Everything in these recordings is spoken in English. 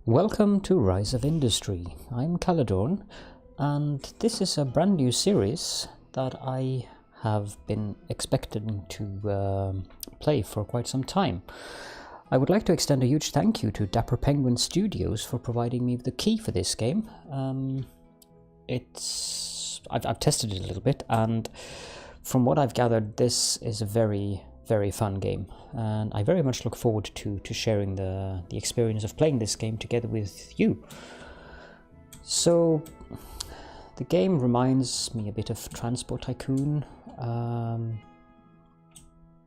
Welcome to Rise of Industry. I'm Caledorn, and this is a brand new series that I have been expecting to play for quite some time. I would like to extend a huge thank you to Dapper Penguin Studios for providing me with the key for this game. I've tested it a little bit, and from what I've gathered, this is a very fun game, and I very much look forward to sharing the experience of playing this game together with you. So the game reminds me a bit of Transport Tycoon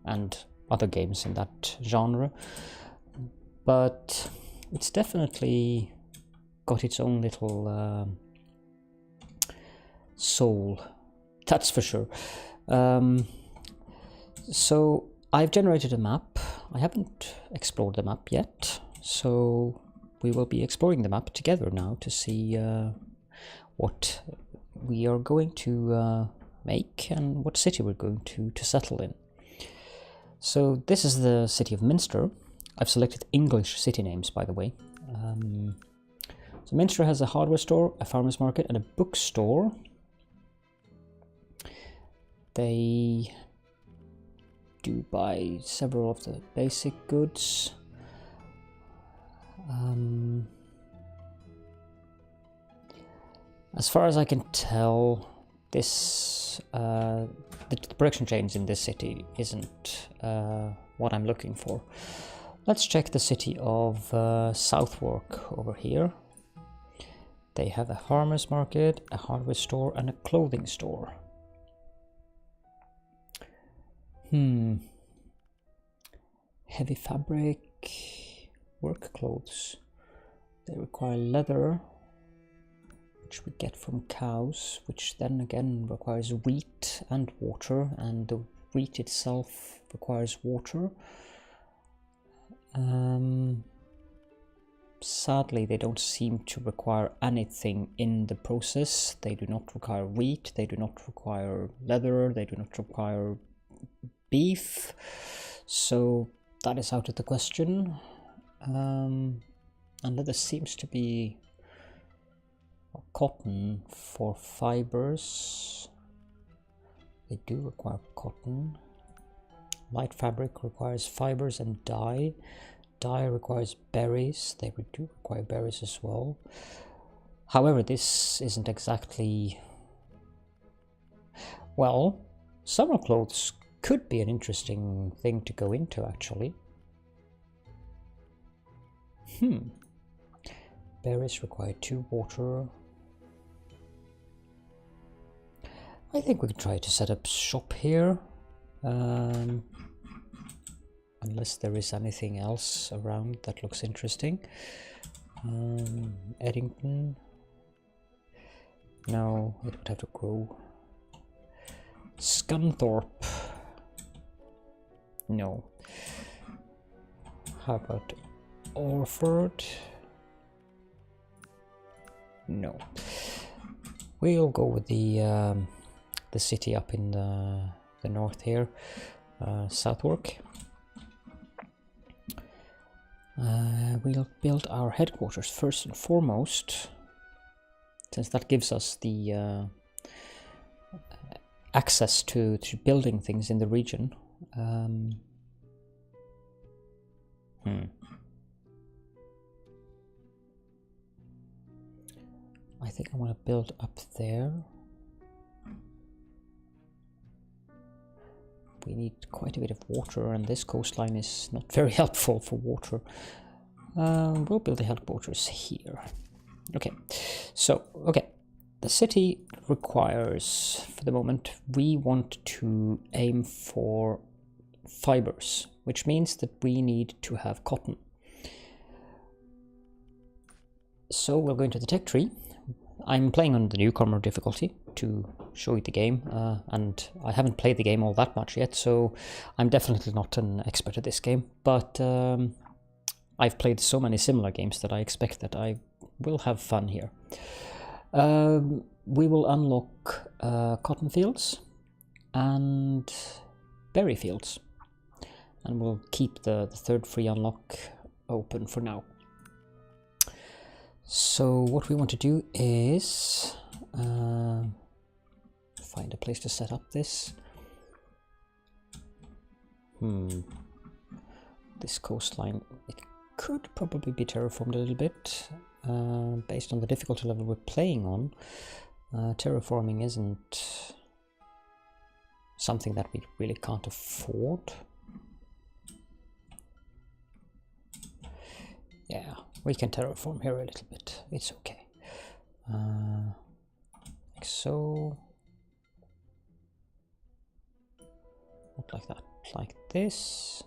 and other games in that genre, but it's definitely got its own little soul, that's for sure. So I've generated a map. I haven't explored the map yet, so we will be exploring the map together now to see what we are going to make and what city we're going to settle in. So this is the city of Minster. I've selected English city names, by the way. So Minster has a hardware store, a farmer's market, and a bookstore. They do buy several of the basic goods. As far as I can tell, this the production chains in this city isn't what I'm looking for. Let's check the city of Southwark over here. They have a farmer's market, a hardware store, and a clothing store. Heavy fabric, work clothes. They require leather, which we get from cows, which then again requires wheat and water, and the wheat itself requires water. Sadly, they don't seem to require anything in the process. They do not require wheat, they do not require leather, they do not require beef, so that is out of the question. And leather seems to be cotton for fibers. They do require cotton. Light fabric requires fibers and dye. Dye requires berries. They do require berries as well. However, this isn't exactly... Well, summer clothes could be an interesting thing to go into, actually. Berries require 2 water. I think we could try to set up shop here. Unless there is anything else around that looks interesting. Eddington. No, it would have to grow. Scunthorpe. No. How about Orford? No. We'll go with the city up in the north here, Southwark. We'll build our headquarters first and foremost, since that gives us the access to building things in the region. I think I want to build up there. We need quite a bit of water, and this coastline is not very helpful for water. We'll build the headquarters here. Okay, so, the city requires, for the moment, we want to aim for fibers, which means that we need to have cotton. So we'll go into the tech tree. I'm playing on the newcomer difficulty to show you the game, and I haven't played the game all that much yet, so I'm definitely not an expert at this game, but I've played so many similar games that I expect that I will have fun here. We will unlock cotton fields and berry fields, and we'll keep the third free unlock open for now. So what we want to do is find a place to set up this. This coastline, it could probably be terraformed a little bit based on the difficulty level we're playing on. Terraforming isn't something that we really can't afford. Yeah, we can terraform here a little bit. It's okay. Like so. Not like that. Like this.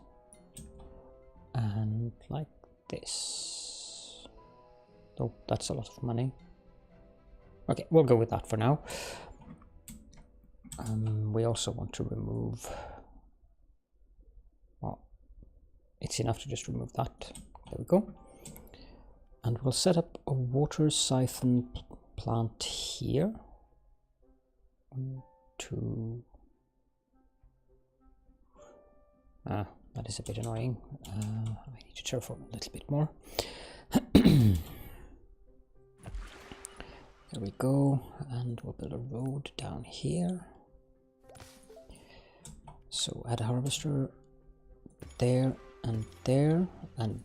And like this. Oh, that's a lot of money. Okay, we'll go with that for now. We also want to remove... Well, it's enough to just remove that. There we go. And we'll set up a water siphon plant here. 1, 2... that is a bit annoying. I need to terraform a little bit more. There we go, and we'll build a road down here. So add a harvester there, and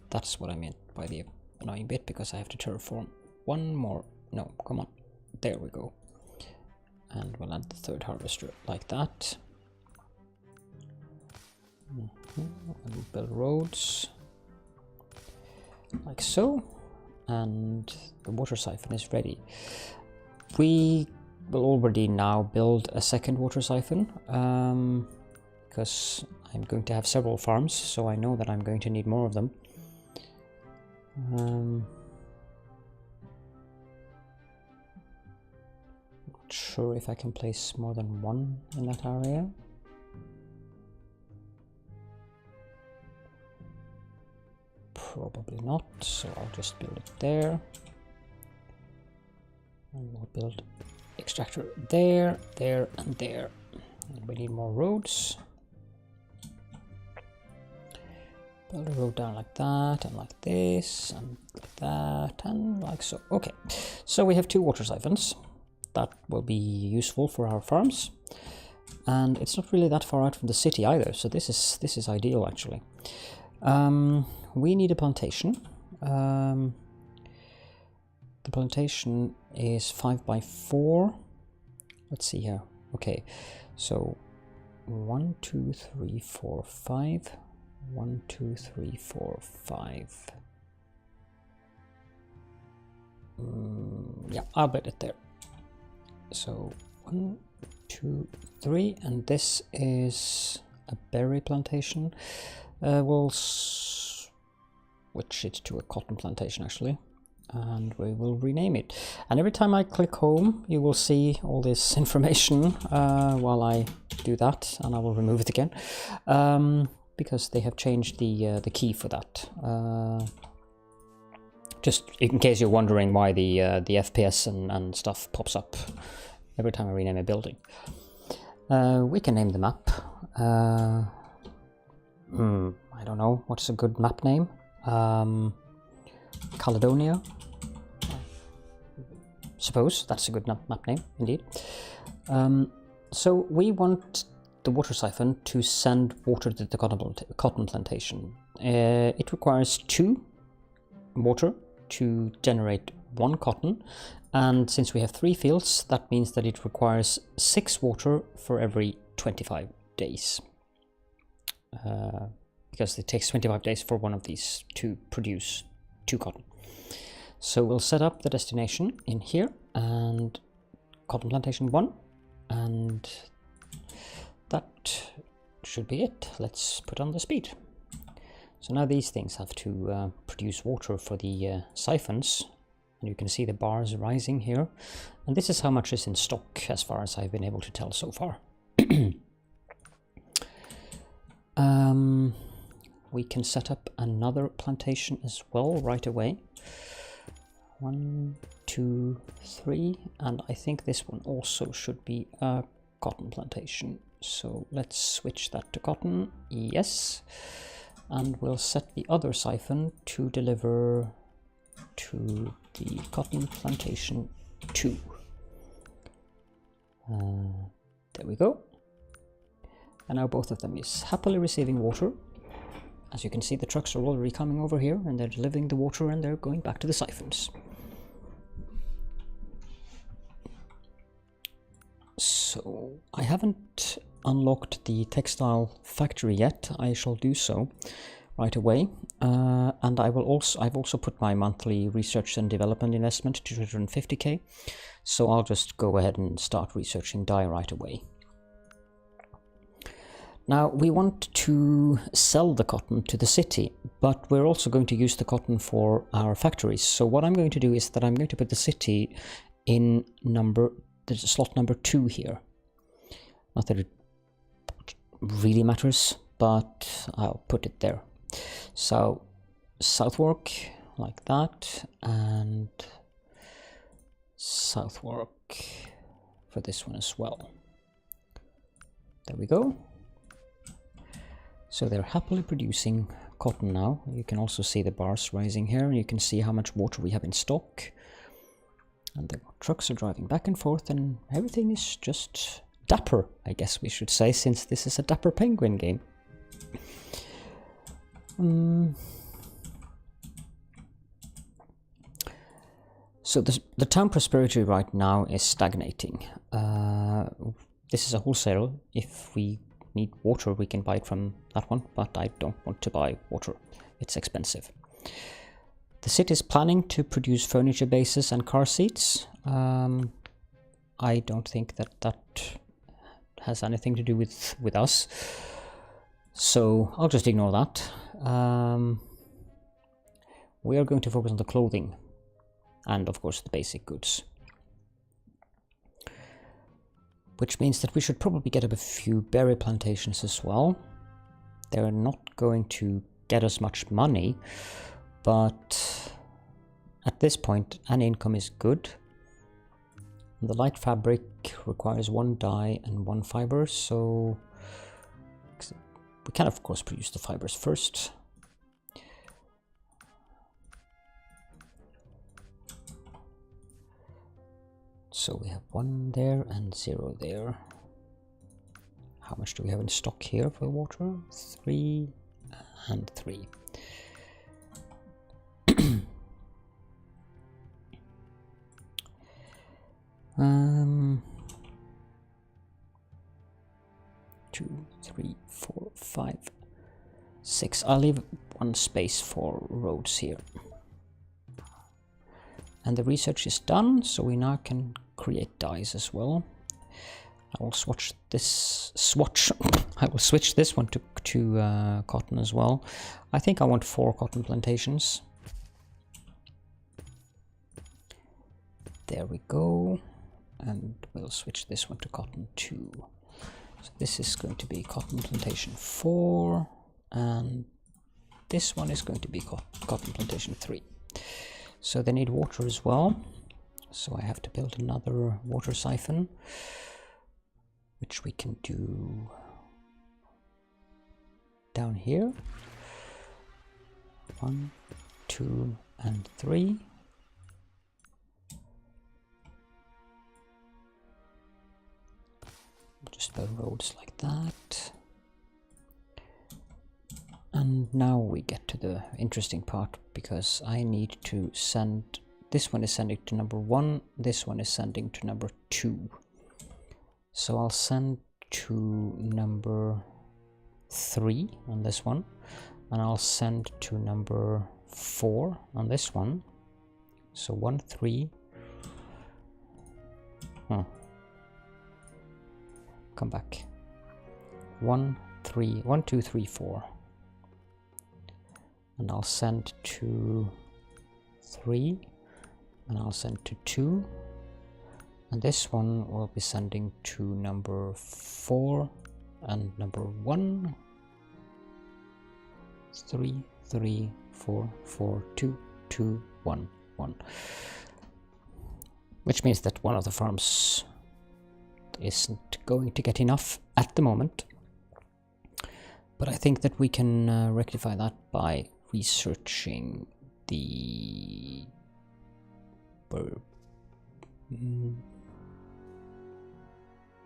that's what I meant by the annoying bit, because I have to terraform one more. No, come on. There we go. And we'll add the third harvester like that. And we'll build roads like so, and the water siphon is ready. We will already now build a second water siphon because I'm going to have several farms, so I know that I'm going to need more of them. Not sure if I can place more than one in that area. Probably not, so I'll just build it there. And we'll build extractor there, there, and there. And we need more roads. Build a road down like that, and like this, and like that, and like so. Okay, so we have 2 water siphons. That will be useful for our farms. And it's not really that far out from the city either, so this is ideal actually. We need a plantation. The plantation is 5 by 4. Let's see here. Okay, so 1, 2, 3, 4, 5. 1, 2, 3, 4, 5. Yeah, I'll build it there. So 1, 2, 3, and this is a berry plantation. We'll switch it to a cotton plantation actually, and we will rename it. And every time I click home, you will see all this information while I do that, and I will remove it again because they have changed the key for that. Just in case you're wondering why the FPS and stuff pops up every time I rename a building. We can name the map. I don't know, what's a good map name? Caledonia? Suppose that's a good map name, indeed. So we want the water siphon to send water to the cotton plantation. It requires 2 water to generate 1 cotton, and since we have 3 fields, that means that it requires 6 water for every 25 days. Because it takes 25 days for one of these to produce 2 cotton. So we'll set up the destination in here and cotton plantation 1, and that should be it. Let's put on the speed. So now these things have to produce water for the siphons, and you can see the bars rising here, and this is how much is in stock as far as I've been able to tell so far. We can set up another plantation as well right away. 1, 2, 3, and I think this one also should be a cotton plantation. So let's switch that to cotton. Yes. And we'll set the other siphon to deliver to the cotton plantation 2. There we go. And now both of them is happily receiving water. As you can see, the trucks are already coming over here and they're delivering the water and they're going back to the siphons. So I haven't unlocked the textile factory yet. I shall do so right away. And I've also put my monthly research and development investment to 250k. So I'll just go ahead and start researching dye right away. Now we want to sell the cotton to the city, but we're also going to use the cotton for our factories. So what I'm going to do is that I'm going to put the city in slot number 2 here. Not that it really matters, but I'll put it there. So Southwark like that, and Southwark for this one as well. There we go. So they're happily producing cotton now. You can also see the bars rising here, and you can see how much water we have in stock. And the trucks are driving back and forth, and everything is just dapper, I guess we should say, since this is a Dapper Penguin game. So the town prosperity right now is stagnating. This is a wholesale. If we need water, we can buy it from that one, but I don't want to buy water. It's expensive. The city is planning to produce furniture bases and car seats. I don't think that has anything to do with us, so I'll just ignore that. We are going to focus on the clothing and of course the basic goods, which means that we should probably get up a few berry plantations as well. They're not going to get us much money, but at this point an income is good. The light fabric requires 1 dye and 1 fiber, so we can of course produce the fibers first. So we have 1 there and 0 there. How much do we have in stock here for water? 3 and 3. Two, 3, 4, 5, 6. I'll leave 1 space for roads here. And the research is done, so we now can create dyes as well. I will switch this one to cotton as well. I think I want 4 cotton plantations. There we go. And we'll switch this one to cotton 2. So this is going to be cotton plantation 4, and this one is going to be cotton plantation 3. So they need water as well, so I have to build another water siphon, which we can do down here. 1, 2, and 3. Just build roads like that. And now we get to the interesting part, because I need to send, this one is sending to number 1, this one is sending to number 2. So I'll send to number 3 on this one, and I'll send to number 4 on this one. So 1, 3. Come back. 1, 3, 1, 2, 3, 4. And I'll send to 3, and I'll send to 2, and this one will be sending to number 4 and number 1. 3, 3, 4, 4, 2, 2, 1, 1. Which means that one of the farms isn't going to get enough at the moment. But I think that we can rectify that by researching the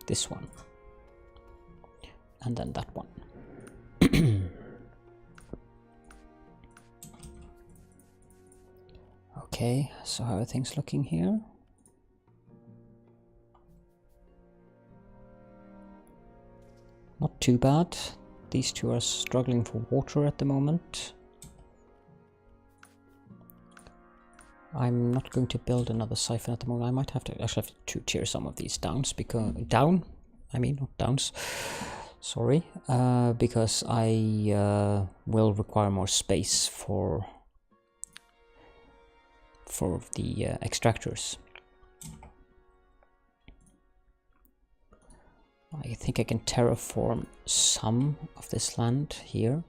this one, and then that one. Okay, so how are things looking here? Not too bad. These two are struggling for water at the moment. I'm not going to build another siphon at the moment. I might have to actually have to tear some of these downs because not downs. Sorry, because I will require more space for the extractors. I think I can terraform some of this land here,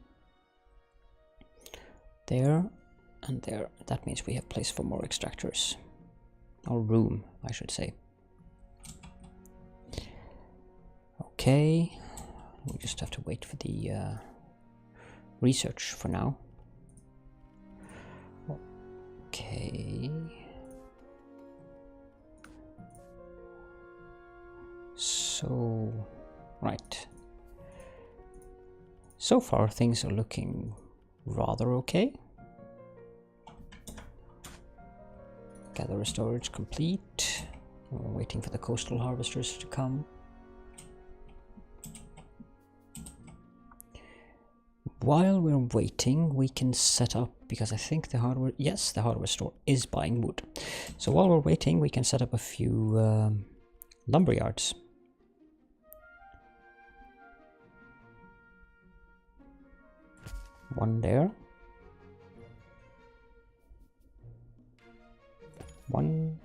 there, and there. That means we have place for more extractors, or room, I should say. Okay, we just have to wait for the research for now. Okay. So, right. So far things are looking rather okay. Gatherer storage complete. We're waiting for the coastal harvesters to come. While we're waiting, we can set up, because I think the hardware, yes, the hardware store is buying wood. So while we're waiting, we can set up a few lumber yards. One there. One.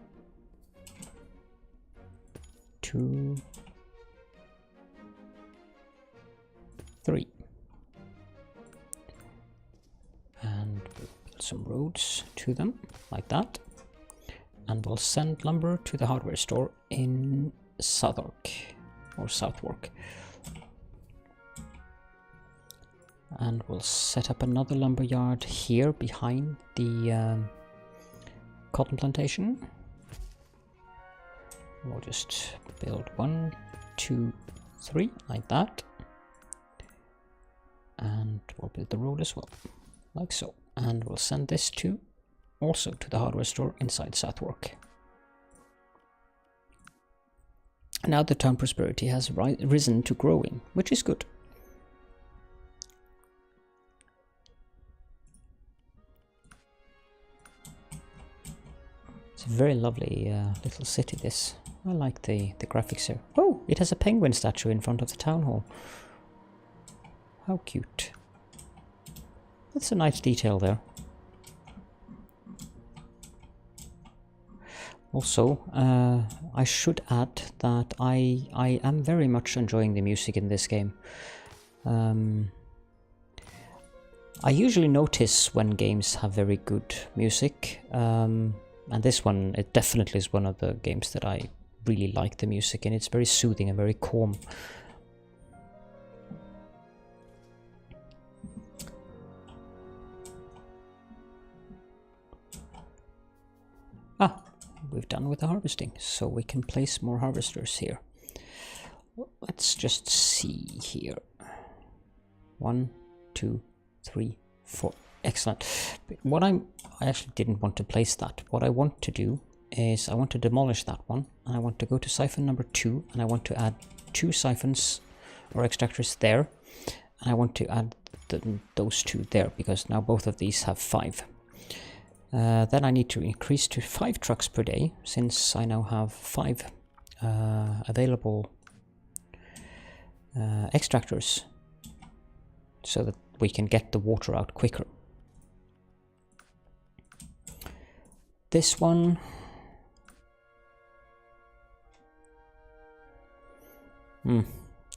2. 3. And we'll build some roads to them, like that. And we'll send lumber to the hardware store in Southwark, or Southwark. And we'll set up another lumber yard here behind the cotton plantation. We'll just build 1, 2, 3, like that. And we'll build the road as well, like so. And we'll send this also to the hardware store inside Southwark. Now the town prosperity has risen to growing, which is good. It's a very lovely little city, this. I like the graphics here. Oh, it has a penguin statue in front of the town hall. How cute. That's a nice detail there. Also, I should add that I am very much enjoying the music in this game. I usually notice when games have very good music, and this one, it definitely is one of the games that I really like the music, and it's very soothing and very calm. We've done with the harvesting, so we can place more harvesters here. Let's just see here. 1, 2, 3, 4. Excellent. I actually didn't want to place that. What I want to do is I want to demolish that one, and I want to go to siphon number 2, and I want to add 2 siphons or extractors there, and I want to add those 2 there, because now both of these have 5. Then I need to increase to 5 trucks per day, since I now have 5 available extractors, so that we can get the water out quicker. This one,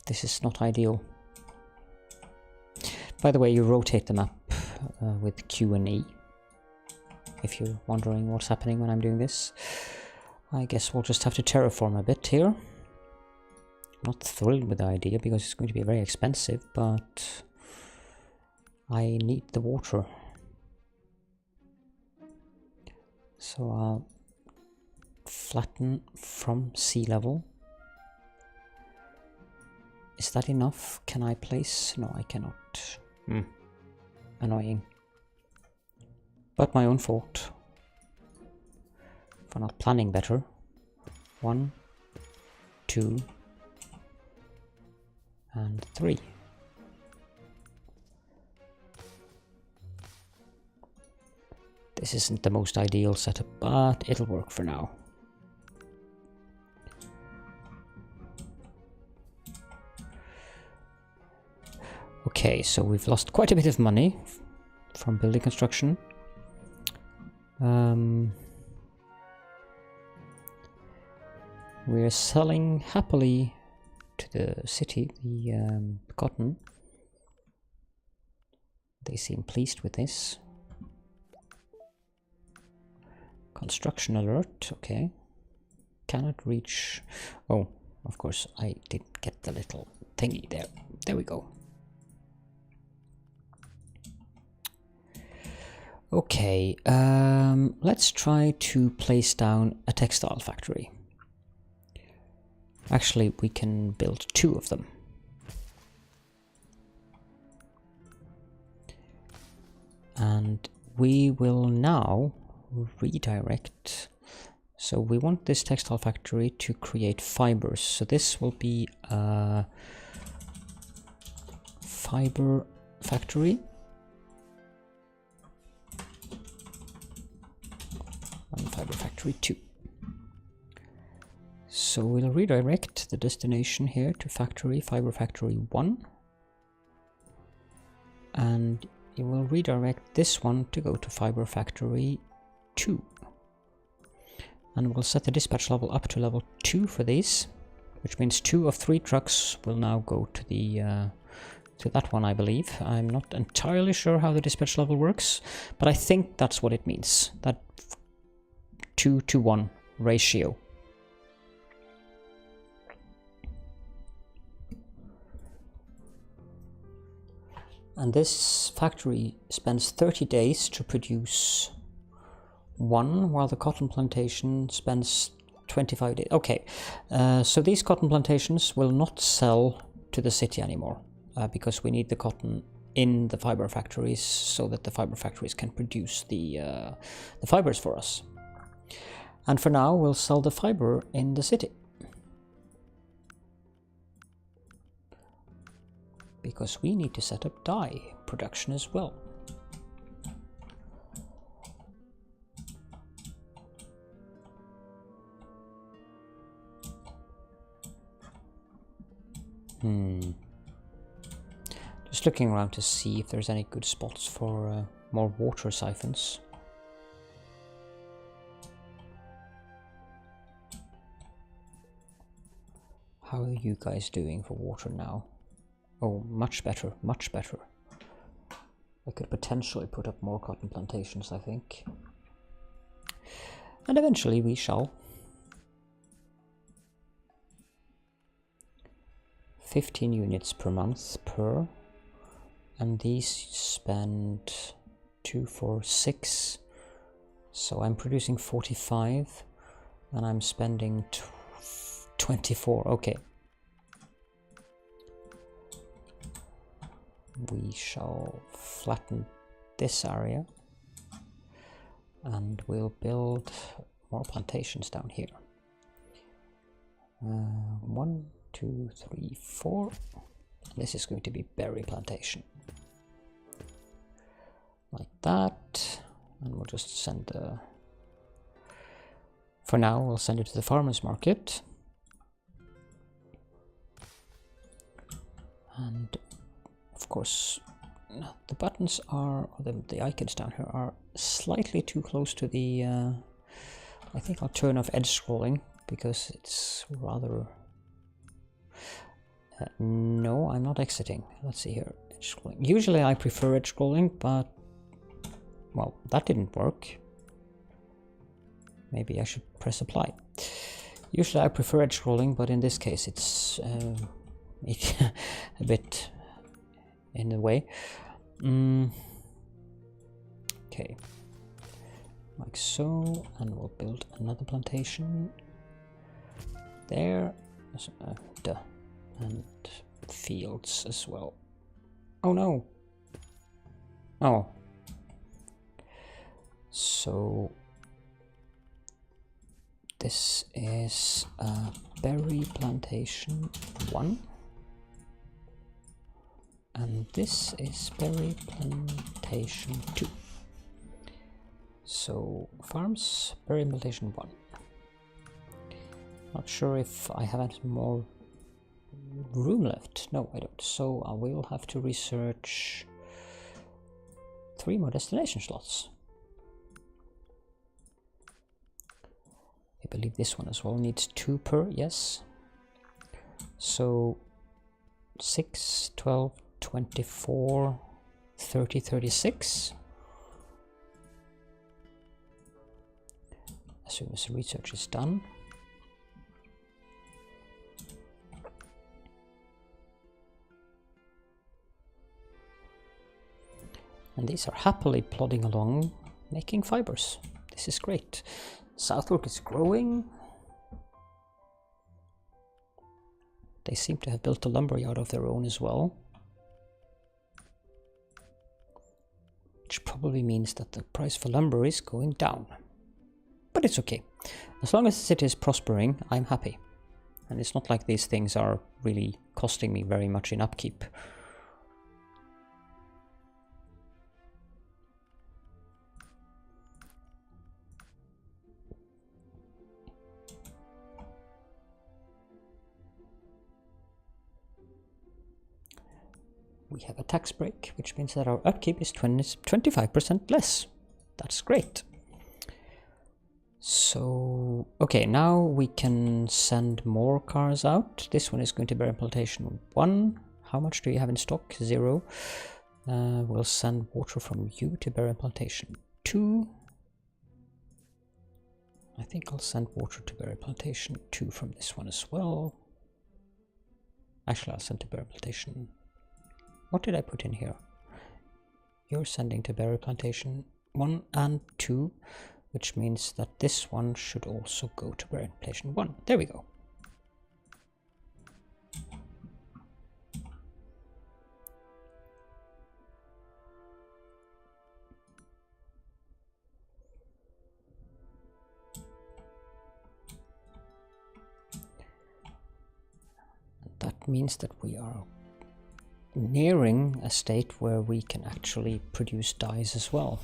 this is not ideal. By the way, you rotate the map with Q and E, if you're wondering what's happening when I'm doing this. I guess we'll just have to terraform a bit here. Not thrilled with the idea because it's going to be very expensive, but I need the water. So I'll flatten from sea level. Is that enough? Can I place? No, I cannot. Annoying. But my own fault for not planning better. 1, 2, and 3. This isn't the most ideal setup, but it'll work for now. Okay, so we've lost quite a bit of money from building construction. We're selling happily to the city the cotton. They seem pleased with this. Construction alert, okay. Cannot reach... Oh, of course, I didn't get the little thingy there. There we go. Okay, let's try to place down a textile factory. Actually, we can build 2 of them. And we will now redirect. So we want this textile factory to create fibers. So this will be a fiber factory. And fiber factory 2. So we'll redirect the destination here to fiber factory 1. And you will redirect this one to go to fiber factory 2. And we'll set the dispatch level up to level 2 for these, which means 2 of 3 trucks will now go to the to that one, I believe. I'm not entirely sure how the dispatch level works, but I think that's what it means. That 2-to-1 ratio. And this factory spends 30 days to produce 1, while the cotton plantation spends 25 days. Okay, so these cotton plantations will not sell to the city anymore, because we need the cotton in the fiber factories so that the fiber factories can produce the fibers for us. And for now, we'll sell the fiber in the city, because we need to set up dye production as well. Just looking around to see if there's any good spots for more water siphons. How are you guys doing for water now? Oh, much better, much better. I could potentially put up more cotton plantations, I think. And eventually we shall. 15 units per month per. And these spend 2, 4, 6. So I'm producing 45. And I'm spending 24. Okay. We shall flatten this area and we'll build more plantations down here. 1, 2, 3, 4. This is going to be berry plantation. Like that. And we'll just send the... For now, we'll send it to the farmer's market. And of course, the buttons are, or the icons down here are slightly too close to the, I think I'll turn off edge scrolling because it's rather, no, I'm not exiting. Let's see here, edge scrolling. Usually I prefer edge scrolling, but, well, that didn't work. Maybe I should press apply. Usually I prefer edge scrolling, but in this case it's a bit in the way. Okay, like so, and we'll build another plantation there, and fields as well. Oh no! Oh. So this is berry plantation 1. And this is berry plantation 2. So farms, berry plantation 1. Not sure if I have any more room left. No, I don't. So I will have to research 3 more destination slots. I believe this one as well needs 2 per, yes. So 6, 12, 24, 30, 36. As soon as the research is done. And these are happily plodding along, making fibers. This is great. Southwark is growing. They seem to have built a lumberyard of their own as well. Which probably means that the price for lumber is going down. But it's okay. As long as the city is prospering, I'm happy. And it's not like these things are really costing me very much in upkeep. We have a tax break, which means that our upkeep is 25% less. That's great. So, okay, now we can send more cars out. This one is going to be implantation 1. How much do you have in stock? 0. We'll send water from you to berry plantation 2. I think I'll send water to berry plantation 2 from this one as well. Actually, I'll send to berry plantation. What did I put in here? You're sending to berry plantation 1 and 2, which means that this one should also go to berry plantation 1. There we go. That means that we are nearing a state where we can actually produce dyes as well.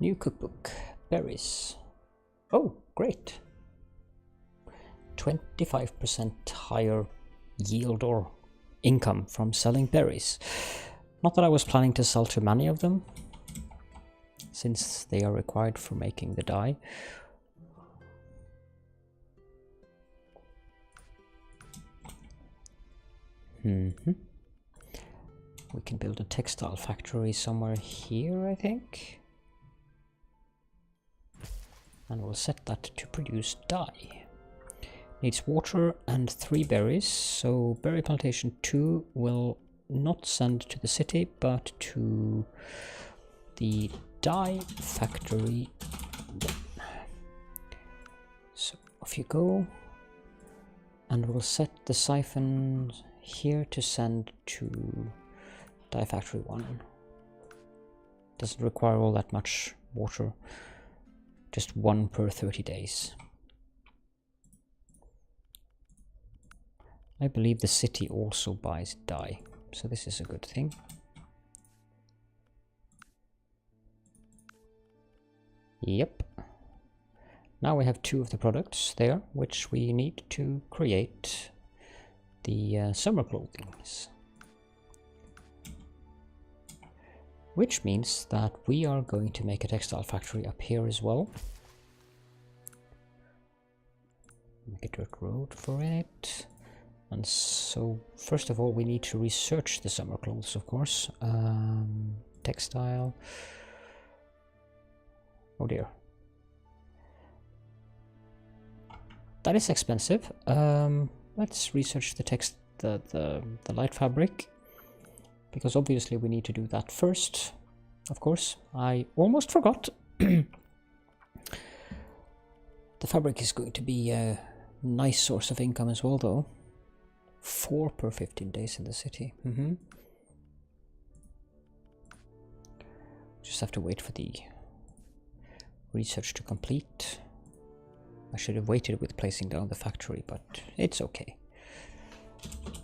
New cookbook, berries. Oh, great. 25% higher yield or income from selling berries. Not that I was planning to sell too many of them, since they are required for making the dye. We can build a textile factory somewhere here, I think. And we'll set that to produce dye. Needs water and 3 berries, so berry plantation 2 will not send to the city, but to the dye factory 1. So off you go. And we'll set the siphon here to send to dye factory 1. Doesn't require all that much water, just 1 per 30 days. I believe the city also buys dye, so this is a good thing. Yep. Now we have 2 of the products there, which we need to create the summer clothings. Which means that we are going to make a textile factory up here as well. Make a dirt road for it. And so, first of all, we need to research the summer clothes, of course. Textile. Oh dear. That is expensive. Let's research the light fabric, because obviously we need to do that first. Of course, I almost forgot. The fabric is going to be a nice source of income as well, though. 4 per 15 days in the city. Just have to wait for the research to complete. I should have waited with placing down the factory, but it's okay.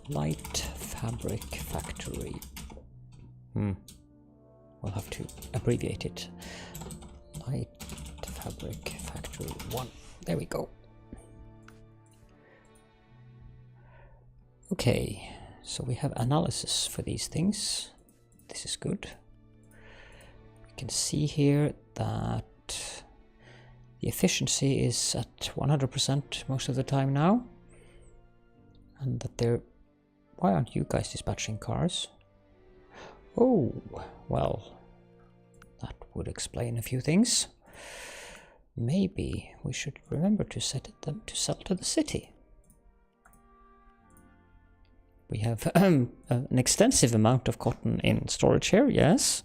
Light fabric factory. We'll have to abbreviate it. Light fabric factory 1. There we go. Okay, so we have analysis for these things. This is good. We can see here that the efficiency is at 100% most of the time now. And that they're... Why aren't you guys dispatching cars? Oh, well, that would explain a few things. Maybe we should remember to set them to sell to the city. We have an extensive amount of cotton in storage here, yes.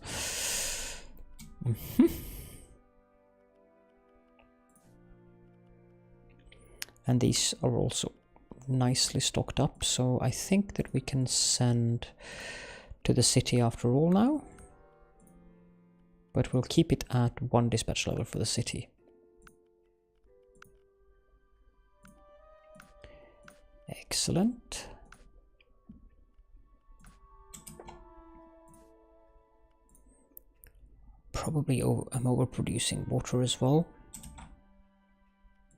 And these are also nicely stocked up, so I think that we can send to the city after all now. But we'll keep it at 1 dispatch level for the city. Excellent. Probably I'm overproducing water as well,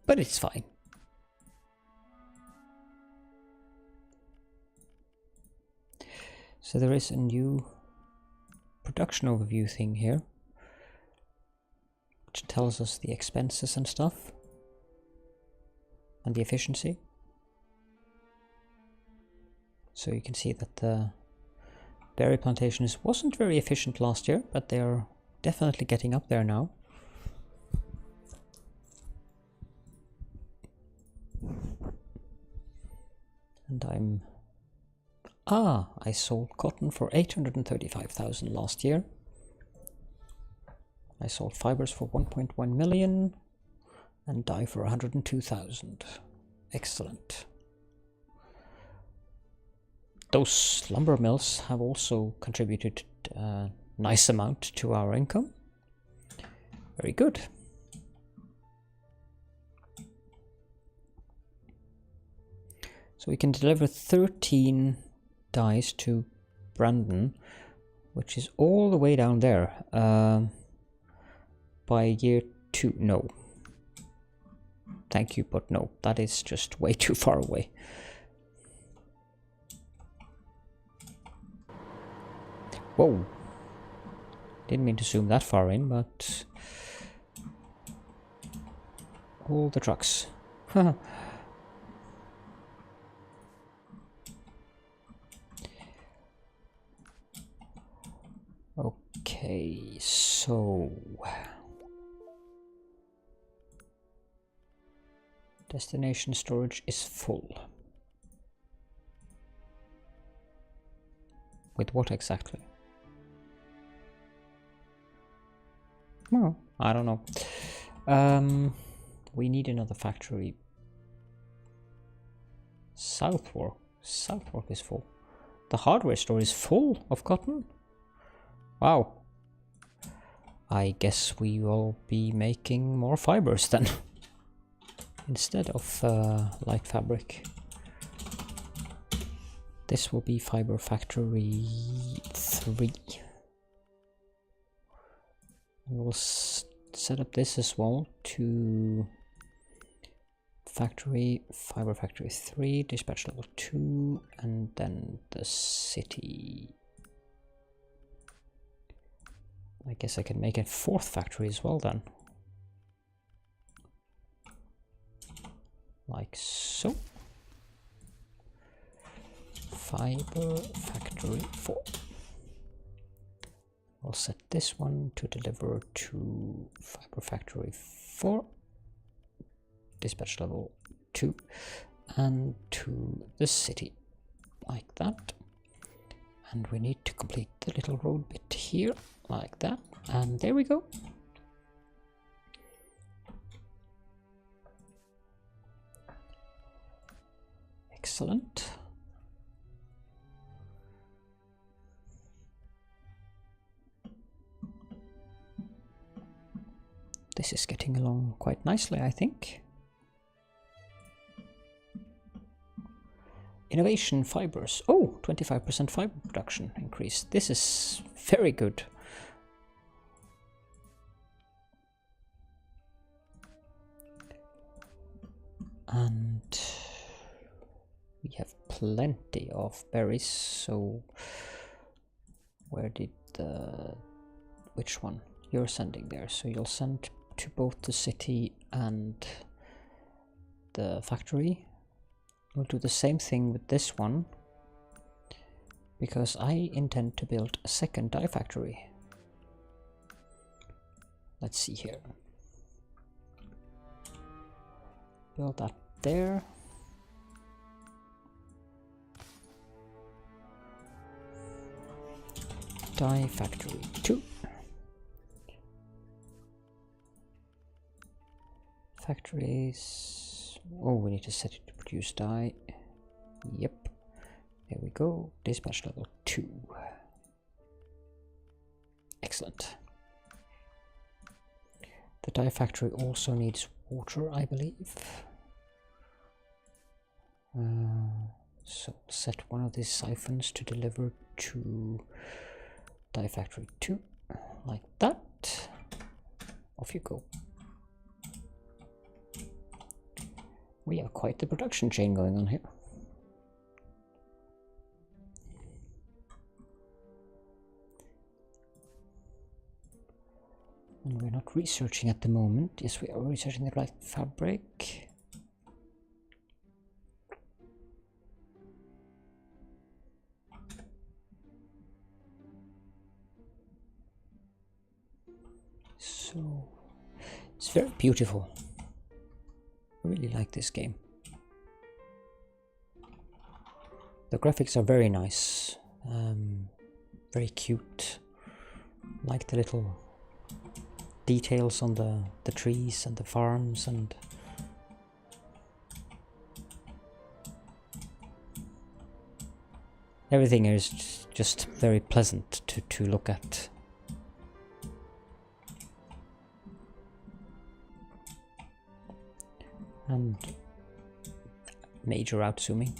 but it's fine. So there is a new production overview thing here, which tells us the expenses and stuff, and the efficiency. So you can see that the berry plantations wasn't very efficient last year, but they are definitely getting up there now. And I sold cotton for 835,000 last year. I sold fibers for 1.1 million and dye for 102,000. Excellent. Those lumber mills have also contributed a nice amount to our income. Very good. So we can deliver 13 dyes to Brandon, which is all the way down there. By year 2, no. Thank you, but no. That is just way too far away. Whoa. Didn't mean to zoom that far in, but... all the trucks. Okay, so... destination storage is full. With what exactly? Well, I don't know. We need another factory. Southwark is full. The hardware store is full of cotton. Wow. I guess we will be making more fibers then. Instead of light fabric. This will be fiber factory 3. We'll set up this as well to fiber factory 3, dispatch level 2, and then the city. I guess I can make a 4th factory as well then. Like so. Fiber factory 4. We'll set this one to deliver to fiber factory 4, dispatch level 2, and to the city, like that. And we need to complete the little road bit here, like that, and there we go. Excellent. This is getting along quite nicely, I think. Innovation fibers. Oh, 25% fiber production increase. This is very good. And we have plenty of berries, so where did which one? You're sending there, so you'll send to both the city and the factory. We'll do the same thing with this one, because I intend to build a second dye factory. Let's see here. Build that there. Dye factory 2. Factories. Oh, we need to set it to produce dye. Yep. There we go. Dispatch level 2. Excellent. The dye factory also needs water, I believe. So set one of these siphons to deliver to dye factory 2, like that. Off you go. We have quite the production chain going on here. And we're not researching at the moment. Yes, we are researching the right fabric. So it's very beautiful. I really like this game. The graphics are very nice, very cute. Like the little details on the trees and the farms, and everything is just very pleasant to look at. And major outzooming.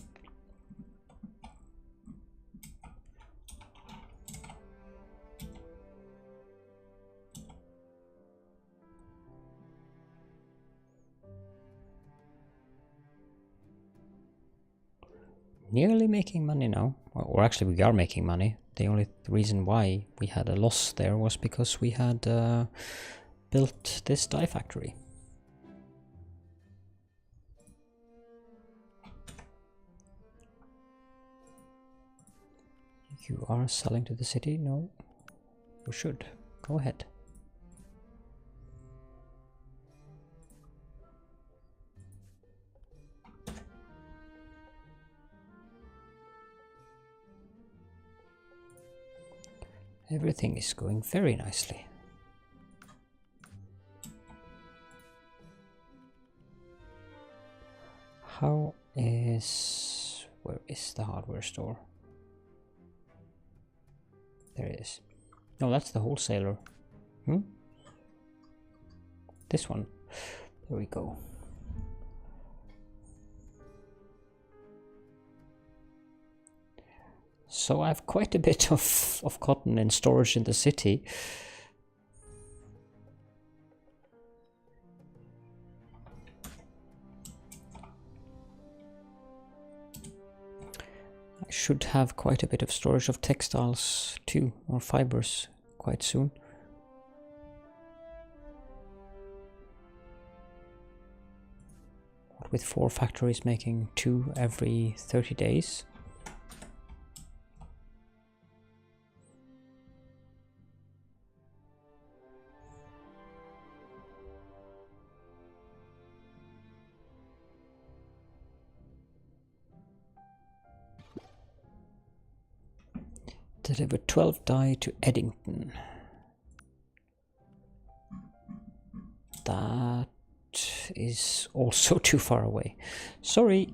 Nearly making money now, or actually we are making money. The only reason why we had a loss there was because we had built this dye factory. You are selling to the city? No, you should. Go ahead. Everything is going very nicely. How is... where is the hardware store? There it is. No, that's the wholesaler. This one. There we go. So I have quite a bit of cotton in storage in the city. I should have quite a bit of storage of textiles too, or fibers, quite soon. What with 4 factories making 2 every 30 days. Deliver 12 dye to Eddington. That is also too far away. Sorry.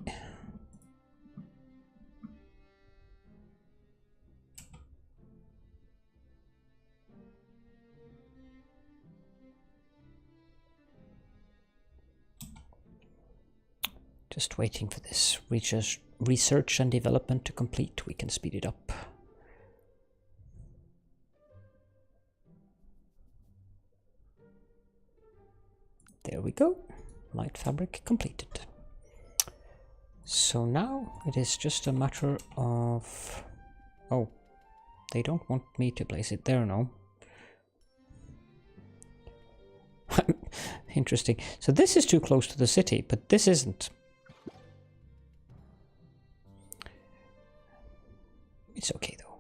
Just waiting for this research and development to complete. We can speed it up. There we go. Light fabric completed. So now it is just a matter of... Oh, they don't want me to place it there now. Interesting. So this is too close to the city, but this isn't. It's okay though.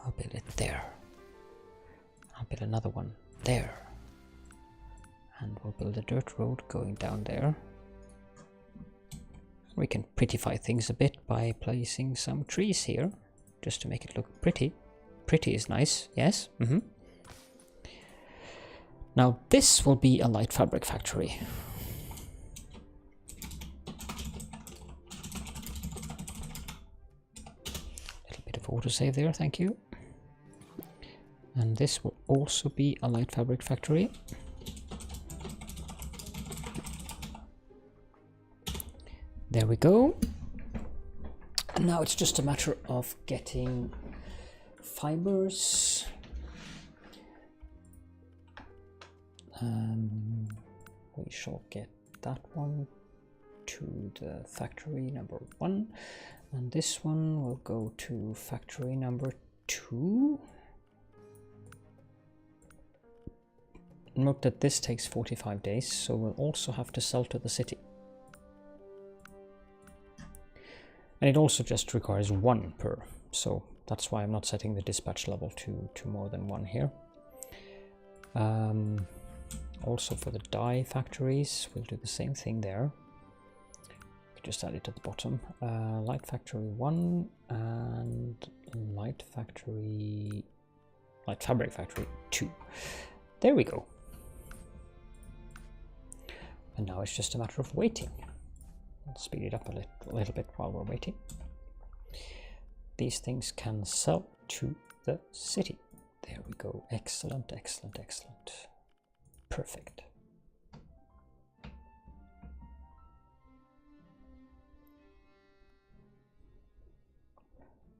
I'll build it there. I'll build another one there. And we'll build a dirt road going down there. We can prettify things a bit by placing some trees here, just to make it look pretty. Pretty is nice, yes? Now this will be a light fabric factory. A little bit of autosave there, thank you. And this will also be a light fabric factory. There we go. And now it's just a matter of getting fibers. We shall get that one to the factory number 1, and this one will go to factory number 2. Note that this takes 45 days, so we'll also have to sell to the city. And it also just requires 1 per, so that's why I'm not setting the dispatch level to more than 1 here. Also for the dye factories, we'll do the same thing there. Just add it at the bottom. Light factory 1 and light fabric factory 2. There we go. And now it's just a matter of waiting. Let's speed it up a little bit while we're waiting. These things can sell to the city. There we go. Excellent, excellent, excellent. Perfect.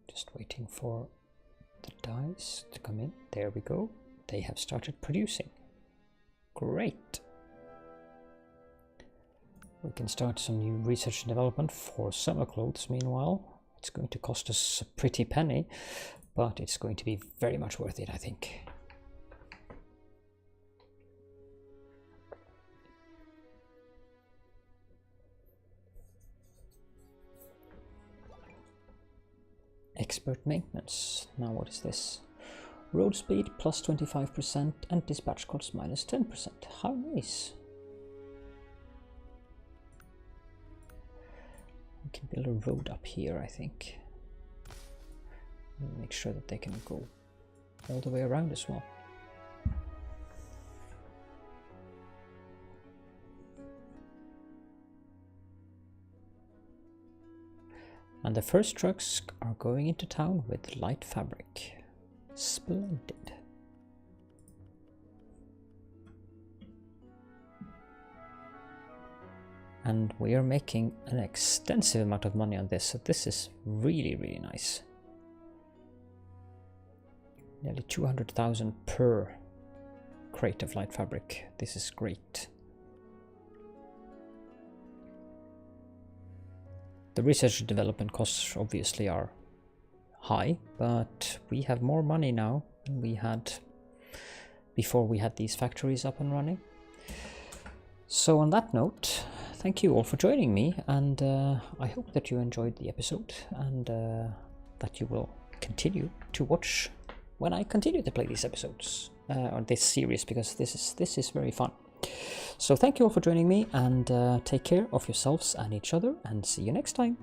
Just waiting for the dyes to come in. There we go. They have started producing. Great. We can start some new research and development for summer clothes meanwhile. It's going to cost us a pretty penny, but it's going to be very much worth it, I think. Expert maintenance. Now what is this? Road speed plus 25% and dispatch cost minus 10%. How nice. We can build a road up here, I think. Make sure that they can go all the way around as well. And the first trucks are going into town with light fabric. Splendid. And we are making an extensive amount of money on this, so this is really, really nice. Nearly 200,000 per crate of light fabric. This is great. The research and development costs obviously are high, but we have more money now than we had before we had these factories up and running. So on that note, thank you all for joining me, and I hope that you enjoyed the episode and that you will continue to watch when I continue to play these episodes or this series, because this is very fun. So thank you all for joining me, and take care of yourselves and each other, and see you next time.